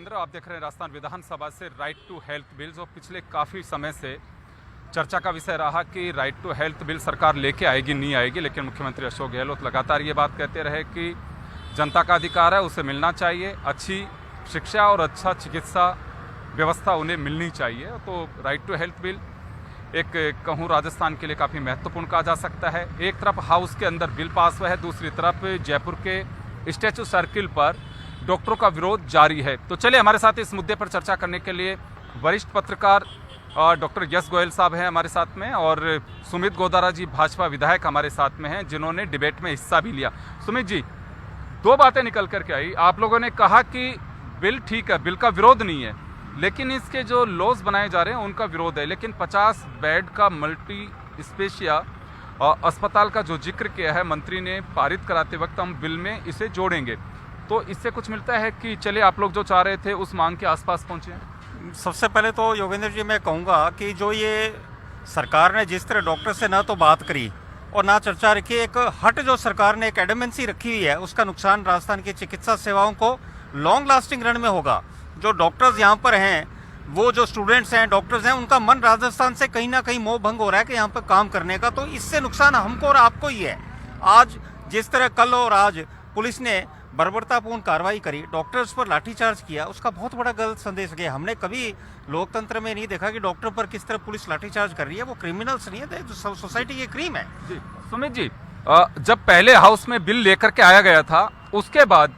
रहे हो, आप देख रहे हैं राजस्थान विधानसभा से राइट टू हेल्थ बिल, जो पिछले काफ़ी समय से चर्चा का विषय रहा कि राइट टू हेल्थ बिल सरकार लेके आएगी नहीं आएगी, लेकिन मुख्यमंत्री अशोक गहलोत लगातार ये बात कहते रहे कि जनता का अधिकार है, उसे मिलना चाहिए, अच्छी शिक्षा और अच्छा चिकित्सा व्यवस्था उन्हें मिलनी चाहिए। तो राइट टू हेल्थ बिल एक कहूँ राजस्थान के लिए काफ़ी महत्वपूर्ण कहा जा सकता है। एक तरफ हाउस के अंदर बिल पास हुआ है, दूसरी तरफ जयपुर के स्टैचू सर्किल पर डॉक्टरों का विरोध जारी है। तो चलिए हमारे साथ इस मुद्दे पर चर्चा करने के लिए वरिष्ठ पत्रकार डॉक्टर यश गोयल साहब हैं हमारे साथ में, और सुमित गोदारा जी भाजपा विधायक हमारे साथ में हैं, जिन्होंने डिबेट में हिस्सा भी लिया। सुमित जी, दो बातें निकल करके आई। आप लोगों ने कहा कि बिल ठीक है, बिल का विरोध नहीं है, लेकिन इसके जो लॉज बनाए जा रहे हैं उनका विरोध है। लेकिन 50 बेड का मल्टी स्पेशिया अस्पताल का जो जिक्र किया है मंत्री ने पारित कराते वक्त, हम बिल में इसे जोड़ेंगे। तो इससे कुछ मिलता है कि चले आप लोग जो चाह रहे थे उस मांग के आसपास पहुंचे हैं? सबसे पहले तो योगेंद्र जी मैं कहूँगा कि जो ये सरकार ने जिस तरह डॉक्टर से ना तो बात करी और ना चर्चा रखी, एक हट जो सरकार ने एक एडमेंसी रखी हुई है, उसका नुकसान राजस्थान की चिकित्सा सेवाओं को लॉन्ग लास्टिंग रन में होगा। जो डॉक्टर्स यहाँ पर हैं, वो जो स्टूडेंट्स हैं, डॉक्टर्स हैं, उनका मन राजस्थान से कहीं ना कहीं मोह भंग हो रहा है कि यहाँ पर काम करने का। तो इससे नुकसान हमको और आपको ही है। आज जिस तरह कल और आज पुलिस ने बर्बरतापूर्ण कार्रवाई करी, डॉक्टर्स पर लाठीचार्ज किया, उसका बहुत बड़ा गलत संदेश गया। हमने कभी लोकतंत्र में नहीं देखा कि डॉक्टर पर किस तरह पुलिस लाठीचार्ज कर रही है। वो क्रिमिनल्स नहीं है, तो सोसाइटी की क्रीम है। जी सुमित जी, जब पहले हाउस में बिल लेकर के आया गया था, उसके बाद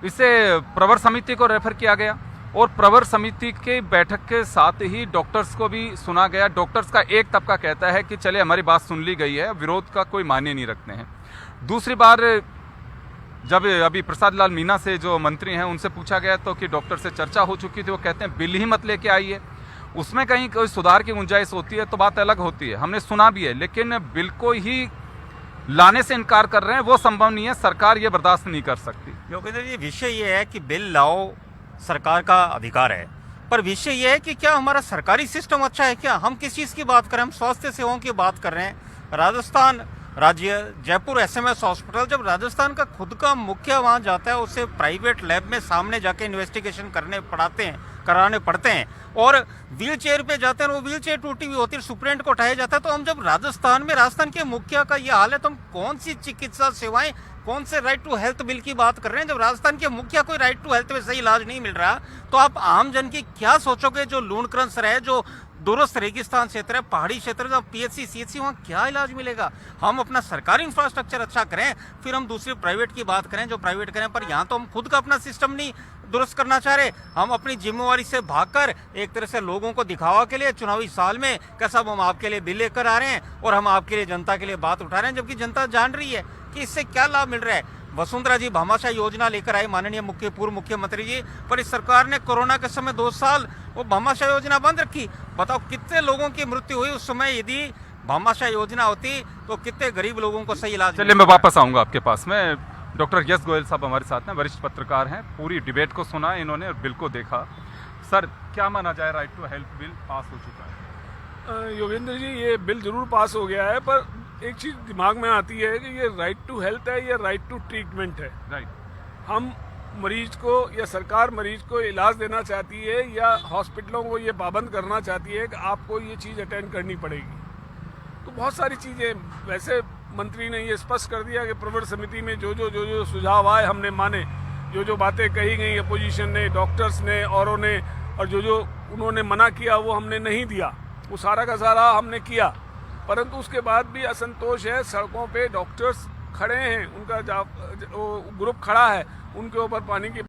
इसे प्रवर समिति को रेफर किया गया और प्रवर समिति के बैठक के साथ ही डॉक्टर्स को भी सुना गया। डॉक्टर्स का एक तबका कहता है कि चले हमारी बात सुन ली गई है, विरोध का कोई मायने नहीं रखते हैं। दूसरी बार जब अभी प्रसाद लाल मीना से जो मंत्री हैं उनसे पूछा गया तो कि डॉक्टर से चर्चा हो चुकी थी, वो कहते हैं बिल ही मत लेके आइए, उसमें कहीं कोई सुधार की गुंजाइश होती है तो बात अलग होती है। हमने सुना भी है, लेकिन बिल को ही लाने से इनकार कर रहे हैं, वो संभव नहीं है, सरकार ये बर्दाश्त नहीं कर सकती। योगेंद्र जी, विषय ये है कि बिल लाओ, सरकार का अधिकार है, पर विषय ये है कि क्या हमारा सरकारी सिस्टम अच्छा है? क्या हम किस चीज़ की बात करें? हम स्वास्थ्य सेवाओं की बात कर रहे हैं। राजस्थान राज्य जयपुर एसएमएस हॉस्पिटल, जब राजस्थान का खुद का मुखिया वहां जाता है, उसे प्राइवेट लैब में सामने जाके इन्वेस्टिगेशन कराने पड़ते हैं, और व्हील चेयर पे जाते हैं, वो व्हील चेयर टूटी हुई होती है, सुप्रेंट को उठाया जाता है। तो हम जब राजस्थान के मुखिया का ये हाल है, तो हम कौन सी चिकित्सा सेवाएं, कौन से राइट टू हेल्थ बिल की बात कर रहे हैं? जब राजस्थान के मुखिया को राइट टू हेल्थ में सही इलाज नहीं मिल रहा, तो आप आम जन की क्या सोचोगे? जो लूणक्रंस रहे, जो दूरस्थ रेगिस्तान क्षेत्र है, पहाड़ी क्षेत्र, जब पीएचसी सीएचसी, वहाँ क्या इलाज मिलेगा? हम अपना सरकारी इंफ्रास्ट्रक्चर अच्छा करें, फिर हम दूसरी प्राइवेट की बात करें जो प्राइवेट करें। पर यहाँ तो हम खुद का अपना सिस्टम नहीं दुरुस्त करना चाह रहे। हम अपनी जिम्मेवारी से भागकर एक तरह से लोगों को दिखावा के लिए चुनावी साल में कैसा हम आपके लिए बिल लेकर आ रहे हैं और हम आपके लिए, जनता के लिए बात उठा रहे हैं, जबकि जनता जान रही है कि इससे क्या लाभ मिल रहा है। वसुंधरा जी भामाशाह योजना लेकर आए माननीय पूर्व मुख्यमंत्री जी, पर इस सरकार ने कोरोना के समय 2 साल वो भामाशाह योजना बंद रखी। बताओ कितने लोगों की मृत्यु हुई उस समय। यदि भामाशाह योजना होती तो कितने गरीब लोगों को सही इलाज। चलिए मैं वापस आऊंगा आपके पास में। डॉक्टर यश गोयल साहब हमारे साथ हैं, वरिष्ठ पत्रकार हैं, पूरी डिबेट को सुना इन्होंने और बिल को देखा। सर, क्या माना जाए, right to health bill pass हो चुका है? योगेंद्र जी, ये बिल जरूर पास हो गया है, पर एक चीज़ दिमाग में आती है कि ये राइट टू हेल्थ है या राइट टू ट्रीटमेंट है। राइट। हम मरीज को या सरकार मरीज को इलाज देना चाहती है या हॉस्पिटलों को ये पाबंद करना चाहती है कि आपको ये चीज़ अटेंड करनी पड़ेगी। तो बहुत सारी चीज़ें, वैसे मंत्री ने ये स्पष्ट कर दिया कि प्रवर समिति में जो सुझाव आए हमने माने, जो बातें कही गई अपोजिशन ने, डॉक्टर्स ने, औरों ने, और जो उन्होंने मना किया वो हमने नहीं दिया, वो सारा का सारा हमने किया। परंतु उसके बाद भी असंतोष है। सड़कों पे डॉक्टर्स खड़े हैं, उनका ग्रुप खड़ा है, उनके ऊपर पानी की